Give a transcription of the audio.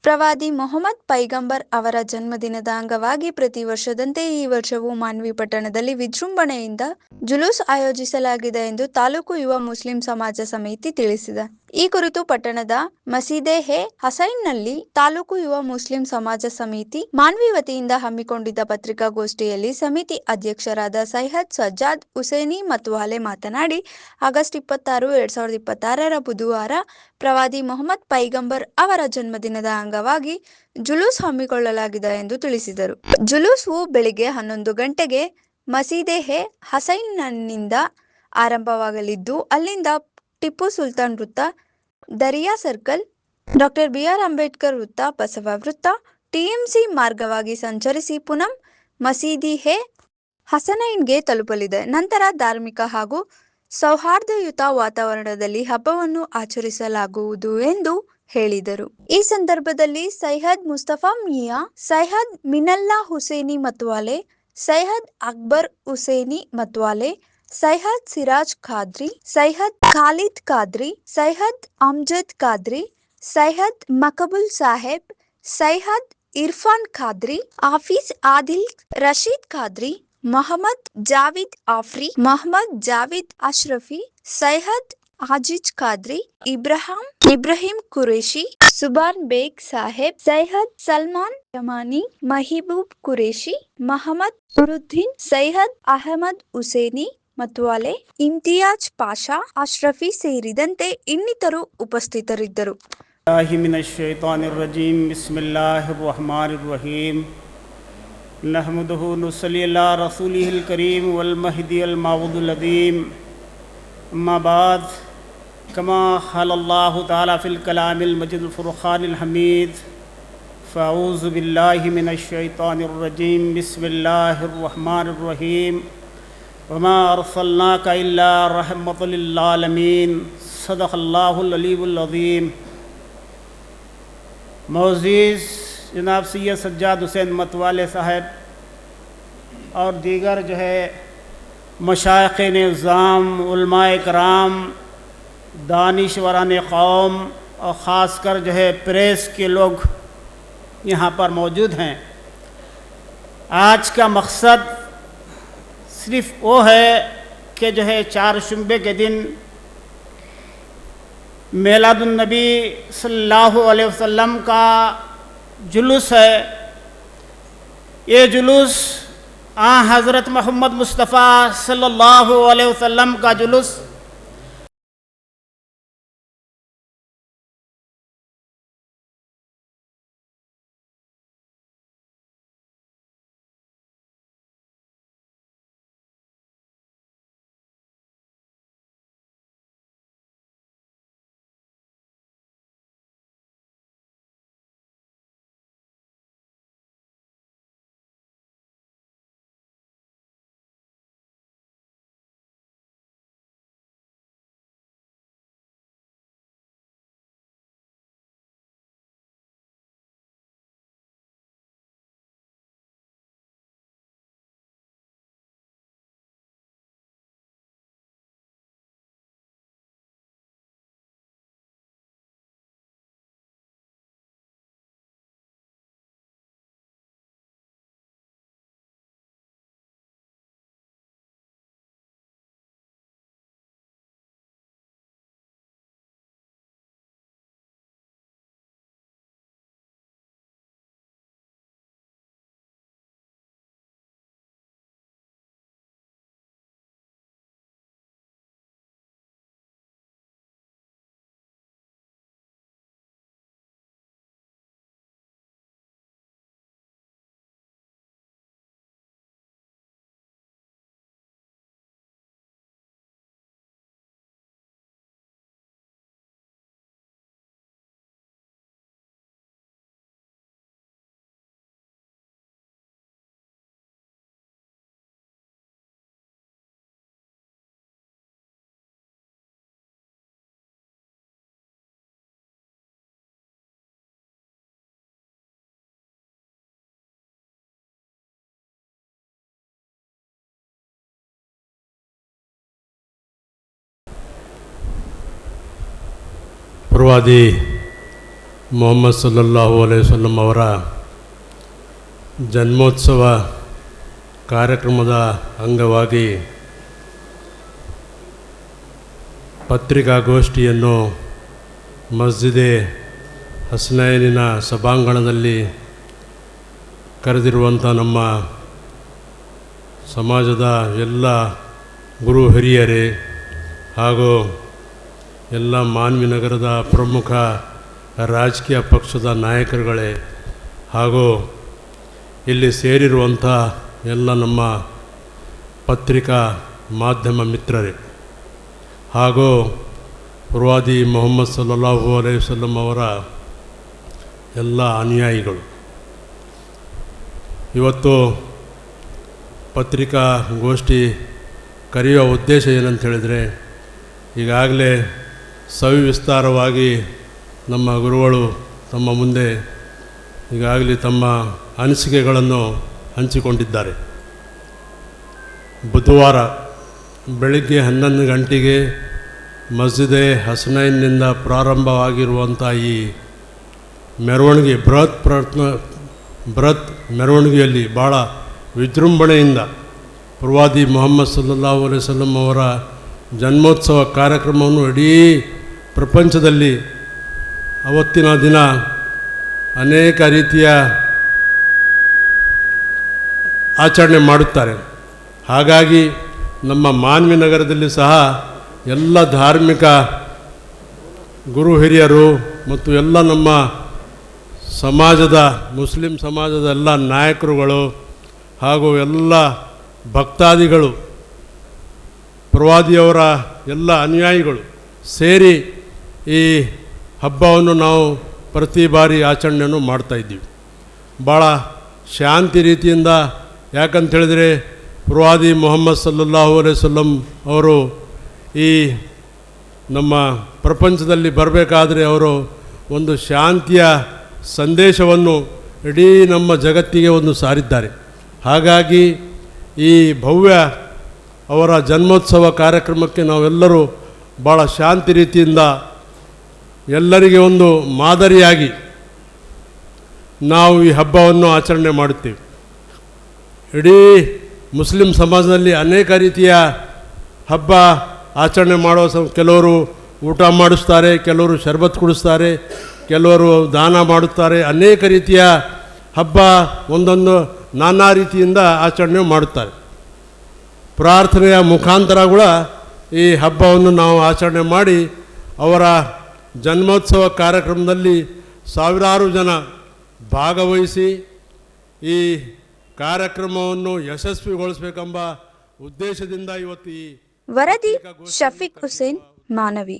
ಪ್ರವಾದಿ ಮೊಹಮ್ಮದ್ ಪೈಗಂಬರ್ ಅವರ ಜನ್ಮದಿನದ ಅಂಗವಾಗಿ ಪ್ರತಿ ವರ್ಷದಂತೆ ಈ ವರ್ಷವೂ ಮಾನ್ವಿ ಪಟ್ಟಣದಲ್ಲಿ ವಿಜೃಂಭಣೆಯಿಂದ ಜುಲೂಸ್ ಆಯೋಜಿಸಲಾಗಿದೆ ಎಂದು ತಾಲೂಕು ಯುವ ಮುಸ್ಲಿಂ ಸಮಾಜ ಸಮಿತಿ ತಿಳಿಸಿದೆ. ಈ ಕುರಿತು ಪಟ್ಟಣದ ಮಸೀದೆ ಹೆ ಹಸೈನ್ನಲ್ಲಿ ತಾಲೂಕು ಯುವ ಮುಸ್ಲಿಂ ಸಮಾಜ ಸಮಿತಿ ಮಾನ್ವಿ ವತಿಯಿಂದ ಹಮ್ಮಿಕೊಂಡಿದ್ದ ಪತ್ರಿಕಾಗೋಷ್ಠಿಯಲ್ಲಿ ಸಮಿತಿ ಅಧ್ಯಕ್ಷರಾದ ಸೈಯದ್ ಸಜ್ಜಾದ್ ಹುಸೇನಿ ಮತ್ವಾಲೆ ಮಾತನಾಡಿ, ಆಗಸ್ಟ್ 26, 2026 ಬುಧವಾರ ಪ್ರವಾದಿ ಮೊಹಮ್ಮದ್ ಪೈಗಂಬರ್ ಅವರ ಜನ್ಮದಿನದ ಅಂಗವಾಗಿ ಜುಲೂಸ್ ಹಮ್ಮಿಕೊಳ್ಳಲಾಗಿದೆ ಎಂದು ತಿಳಿಸಿದರು. ಜುಲೂಸು ಬೆಳಿಗ್ಗೆ 11 ಗಂಟೆಗೆ ಮಸೀದೆ ಹೆ ಹಸೈನ್ನಿಂದ ಆರಂಭವಾಗಲಿದ್ದು, ಅಲ್ಲಿಂದ ಟಿಪ್ಪು ಸುಲ್ತಾನ್ ವೃತ್ತ, Dariya circle, doctor B R. Ambedkar ವೃತ್ತ, ಬಸವ ವೃತ್ತ, ಟಿಎಂಸಿ ಮಾರ್ಗವಾಗಿ ಸಂಚರಿಸಿ ಪುನಃ ಮಸೀದಿ ಹೆ ಹಸನೈನ್ಗೆ ತಲುಪಲಿದೆ. ನಂತರ ಧಾರ್ಮಿಕ ಹಾಗೂ ಸೌಹಾರ್ದಯುತ ವಾತಾವರಣದಲ್ಲಿ ಹಬ್ಬವನ್ನು ಆಚರಿಸಲಾಗುವುದು ಎಂದು ಹೇಳಿದರು. ಈ ಸಂದರ್ಭದಲ್ಲಿ ಸೈಯದ್ ಮುಸ್ತಫಾ ಮಿಯಾ, ಸೈಯದ್ ಮಿನಲ್ಲಾ ಹುಸೇನಿ ಮತ್ವಾಲೆ, ಸೈಯದ್ ಅಕ್ಬರ್ ಹುಸೇನಿ ಮತ್ವಾಲೆ, ಸೈಯದ್ ಸಿರಾಜ್ ಖಾದ್ರಿ, ಸೈಯದ್ ಖಾಲಿದ್ ಖಾದ್ರಿ, ಸೈಯದ್ ಅಮ್ಜದ್ ಖಾದ್ರಿ, ಸೈಯದ್ ಮಕಬುಲ್ ಸಾಹೇಬ್, ಸೈಯದ್ ಇರ್ಫಾನ್ ಖಾದ್ರಿ, ಹಾಫೀಜ್ ಆದಿಲ್ ರಶೀದ್ ಖಾದ್ರಿ, ಮೊಹಮ್ಮದ್ ಜಾವಿದ್ ಆಫ್ರಿ, ಮೊಹಮ್ಮದ್ ಜಾವಿದ್ ಅಶ್ರಫಿ, ಸೈಯದ್ ಆಜಿಜ್ ಖಾದ್ರಿ, ಇಬ್ರಾಹಿಂ ಕುರೇಶಿ, ಸುಬಾನ್ ಬೇಗ್ ಸಾಹೇಬ್, ಸೈಯದ್ ಸಲ್ಮಾನ್ ಯಮಾನಿ, ಮಹಿಬೂಬ್ ಕುರೇಶಿ, ಮೊಹಮ್ಮದ್ ಫರುದ್ದೀನ್, ಸೈಯದ್ ಅಹಮದ್ ಹುಸೇನಿ ಮತ್ವಾಲೆ, ಇಮ್ತಿಯಾಜ್ ಪಾಷಾ, ಅಶ್ರಫಿ ಸೇರಿದಂತೆ ಇನ್ನಿತರು ಉಪಸ್ಥಿತರಿದ್ದರು. नहमदुहु नुसल्ली अला रसूलिहिल करीम वल महदियल माऊदुल अदीम अम्मा बाद कमा क़ालल्लाहु तआला फ़िल कलामिल मजीदिल फ़ुरक़ानिल हमीद फ़अऊज़ु बिल्लाहि मिनश शैतानिर रजीम बिस्मिल्लाहिर रहमानिर रहीम वमा अरसलनाका इल्ला रहमतल लिल आलमीन सदक़ल्लाहुल अलीयुल अज़ीम। मौज़ूज़ जनाब सैयद सज्जाद हुसैन मतवाले साहब और दीगर जो है मशाइख़ निज़ाम, उलमाए कराम, दानिशवरान कौम और ख़ासकर जो है प्रेस के लोग यहाँ पर मौजूद हैं। आज का मकसद सिर्फ़ वो है कि जो है चारशंबे के दिन मिलादुन्नबी सल्लल्लाहु अलैहि वसल्लम का जुलूस है। ये जुलूस हज़रत मोहम्मद मुस्तफ़ा सल्लल्लाहु अलैहि वसल्लम का जुलूस ಪ್ರವಾದಿ ಮೊಹಮ್ಮದ್ ಸಲ್ಲಲ್ಲಾಹು ಅಲೈಹಿ ವಸಲ್ಲಂ ಅವರ ಜನ್ಮೋತ್ಸವ ಕಾರ್ಯಕ್ರಮದ ಅಂಗವಾಗಿ ಪತ್ರಿಕಾಗೋಷ್ಠಿಯನ್ನು ಮಸ್ಜಿದೆ ಹಸ್ನೈನಿನ ಸಭಾಂಗಣದಲ್ಲಿ ಕರೆದಿರುವಂಥ ನಮ್ಮ ಸಮಾಜದ ಎಲ್ಲ ಗುರು ಹಿರಿಯರೇ ಹಾಗೂ ಎಲ್ಲ ಮಾನ್ವಿನಗರದ ಪ್ರಮುಖ ರಾಜಕೀಯ ಪಕ್ಷದ ನಾಯಕರುಗಳೇ ಹಾಗೂ ಇಲ್ಲಿ ಸೇರಿರುವಂಥ ಎಲ್ಲ ನಮ್ಮ ಪತ್ರಿಕಾ ಮಾಧ್ಯಮ ಮಿತ್ರರೇ ಹಾಗೂ ಪ್ರವಾದಿ ಮೊಹಮ್ಮದ್ ಸಲ್ಲಲ್ಲಾಹು ಅಲೈಹಿ ವಸಲ್ಲಂ ಅವರ ಎಲ್ಲ ಅನುಯಾಯಿಗಳು, ಇವತ್ತು ಪತ್ರಿಕಾಗೋಷ್ಠಿ ಕರೆಯುವ ಉದ್ದೇಶ ಏನಂತ ಹೇಳಿದರೆ, ಈಗಾಗಲೇ ಸವಿಸ್ತಾರವಾಗಿ ನಮ್ಮ ಗುರುಗಳು ತಮ್ಮ ಮುಂದೆ ಈಗಾಗಲೇ ತಮ್ಮ ಅನಿಸಿಕೆಗಳನ್ನು ಹಂಚಿಕೊಂಡಿದ್ದಾರೆ. ಬುಧವಾರ ಬೆಳಗ್ಗೆ 11 ಗಂಟೆಗೆ ಮಸ್ಜಿದೆ ಹಸ್ನೈನ್ನಿಂದ ಪ್ರಾರಂಭವಾಗಿರುವಂಥ ಈ ಮೆರವಣಿಗೆ ಬೃಹತ್ ಮೆರವಣಿಗೆಯಲ್ಲಿ ಭಾಳ ವಿಜೃಂಭಣೆಯಿಂದ ಪ್ರವಾದಿ ಮೊಹಮ್ಮದ್ ಸಲ್ಲಲ್ಲಾಹು ಅಲೈಹಿ ವಸಲ್ಲಂ ಅವರ ಜನ್ಮೋತ್ಸವ ಕಾರ್ಯಕ್ರಮವನ್ನು ಇಡೀ ಪ್ರಪಂಚದಲ್ಲಿ ಅವತ್ತಿನ ದಿನ ಅನೇಕ ರೀತಿಯ ಆಚರಣೆ ಮಾಡುತ್ತಾರೆ. ಹಾಗಾಗಿ ನಮ್ಮ ಮಾನ್ವಿನಗರದಲ್ಲಿ ಸಹ ಎಲ್ಲ ಧಾರ್ಮಿಕ ಗುರು ಹಿರಿಯರು ಮತ್ತು ಎಲ್ಲ ನಮ್ಮ ಸಮಾಜದ ಮುಸ್ಲಿಂ ಸಮಾಜದ ಎಲ್ಲ ನಾಯಕರುಗಳು ಹಾಗೂ ಎಲ್ಲ ಭಕ್ತಾದಿಗಳು, ಪ್ರವಾದಿಯವರ ಎಲ್ಲ ಅನುಯಾಯಿಗಳು ಸೇರಿ ಈ ಹಬ್ಬವನ್ನು ನಾವು ಪ್ರತಿ ಬಾರಿ ಆಚರಣೆಯನ್ನು ಮಾಡ್ತಾಯಿದ್ದೀವಿ. ಭಾಳ ಶಾಂತಿ ರೀತಿಯಿಂದ. ಯಾಕಂತೇಳಿದರೆ ಪ್ರವಾದಿ ಮೊಹಮ್ಮದ್ ಸಲ್ಲಲ್ಲಾಹು ಅಲೈಹಿ ವಸಲ್ಲಂ ಅವರು ಈ ನಮ್ಮ ಪ್ರಪಂಚದಲ್ಲಿ ಬರಬೇಕಾದ್ರೆ ಅವರು ಒಂದು ಶಾಂತಿಯ ಸಂದೇಶವನ್ನು ಇಡೀ ನಮ್ಮ ಜಗತ್ತಿಗೆ ಒಂದು ಸಾರಿದ್ದಾರೆ. ಹಾಗಾಗಿ ಈ ಭವ್ಯ ಅವರ ಜನ್ಮೋತ್ಸವ ಕಾರ್ಯಕ್ರಮಕ್ಕೆ ನಾವೆಲ್ಲರೂ ಭಾಳ ಶಾಂತಿ ರೀತಿಯಿಂದ ಎಲ್ಲರಿಗೆ ಒಂದು ಮಾದರಿಯಾಗಿ ನಾವು ಈ ಹಬ್ಬವನ್ನು ಆಚರಣೆ ಮಾಡುತ್ತೇವೆ. ಇಡೀ ಮುಸ್ಲಿಂ ಸಮಾಜದಲ್ಲಿ ಅನೇಕ ರೀತಿಯ ಹಬ್ಬ ಆಚರಣೆ ಮಾಡೋ ಕೆಲವರು ಊಟ ಮಾಡಿಸ್ತಾರೆ, ಕೆಲವರು ಶರ್ಬತ್ ಕುಡಿಸ್ತಾರೆ, ಕೆಲವರು ದಾನ ಮಾಡುತ್ತಾರೆ. ಅನೇಕ ರೀತಿಯ ಹಬ್ಬ ಒಂದೊಂದು ನಾನಾ ರೀತಿಯಿಂದ ಆಚರಣೆ ಮಾಡುತ್ತಾರೆ. ಪ್ರಾರ್ಥನೆಯ ಮುಖಾಂತರ ಕೂಡ ಈ ಹಬ್ಬವನ್ನು ನಾವು ಆಚರಣೆ ಮಾಡಿ ಅವರ ಜನ್ಮೋತ್ಸವ ಕಾರ್ಯಕ್ರಮದಲ್ಲಿ ಸಾವಿರಾರು ಜನ ಭಾಗವಹಿಸಿ ಈ ಕಾರ್ಯಕ್ರಮವನ್ನು ಯಶಸ್ವಿಗೊಳಿಸಬೇಕೆಂಬ ಉದ್ದೇಶದಿಂದ ಇವತ್ತು ಈ ವರದಿ ಶಫೀಕ್ ಹುಸೇನ್, ಮಾನವಿ.